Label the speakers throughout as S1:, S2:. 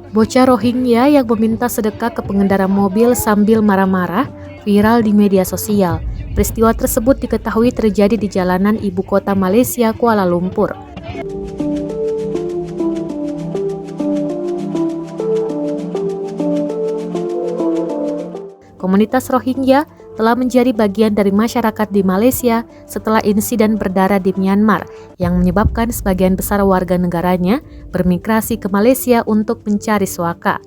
S1: Bocah Rohingya yang meminta sedekah ke pengendara mobil sambil marah-marah viral di media sosial. Peristiwa tersebut diketahui terjadi di jalanan ibu kota Malaysia, Kuala Lumpur. Komunitas Rohingya telah menjadi bagian dari masyarakat di Malaysia setelah insiden berdarah di Myanmar yang menyebabkan sebagian besar warga negaranya bermigrasi ke Malaysia untuk mencari suaka.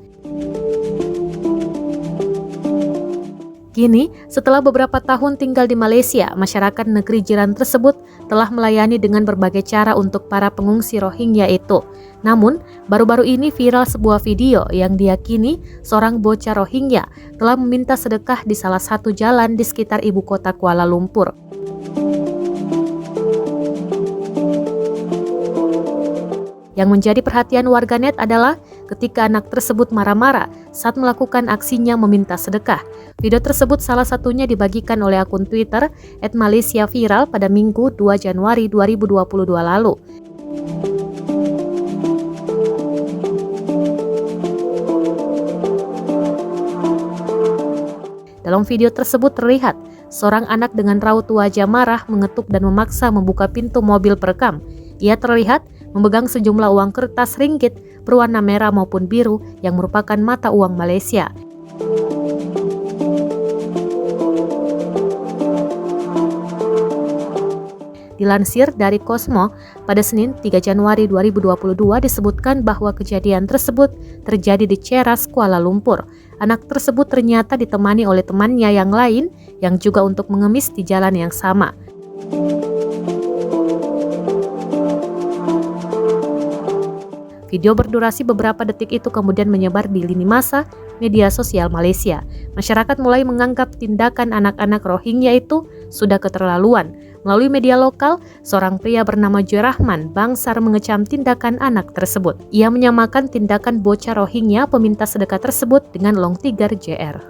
S1: Kini, setelah beberapa tahun tinggal di Malaysia, masyarakat negeri jiran tersebut telah melayani dengan berbagai cara untuk para pengungsi Rohingya itu. Namun, baru-baru ini viral sebuah video yang diyakini seorang bocah Rohingya telah meminta sedekah di salah satu jalan di sekitar ibu kota Kuala Lumpur. Yang menjadi perhatian warganet adalah ketika anak tersebut marah-marah saat melakukan aksinya meminta sedekah. Video tersebut salah satunya dibagikan oleh akun Twitter @malaysiaviral pada Minggu 2 Januari 2022 lalu. Dalam video tersebut terlihat seorang anak dengan raut wajah marah mengetuk dan memaksa membuka pintu mobil perekam. Ia terlihat memegang sejumlah uang kertas ringgit berwarna merah maupun biru yang merupakan mata uang Malaysia. Dilansir dari Cosmo, pada Senin 3 Januari 2022 disebutkan bahwa kejadian tersebut terjadi di Ceras, Kuala Lumpur. Anak tersebut ternyata ditemani oleh temannya yang lain yang juga untuk mengemis di jalan yang sama. Video berdurasi beberapa detik itu kemudian menyebar di lini masa media sosial Malaysia. Masyarakat mulai menganggap tindakan anak-anak Rohingya itu sudah keterlaluan. Melalui media lokal, seorang pria bernama Joy Rahman Bangsar mengecam tindakan anak tersebut. Ia menyamakan tindakan bocah Rohingya peminta sedekah tersebut dengan Long Tiger JR.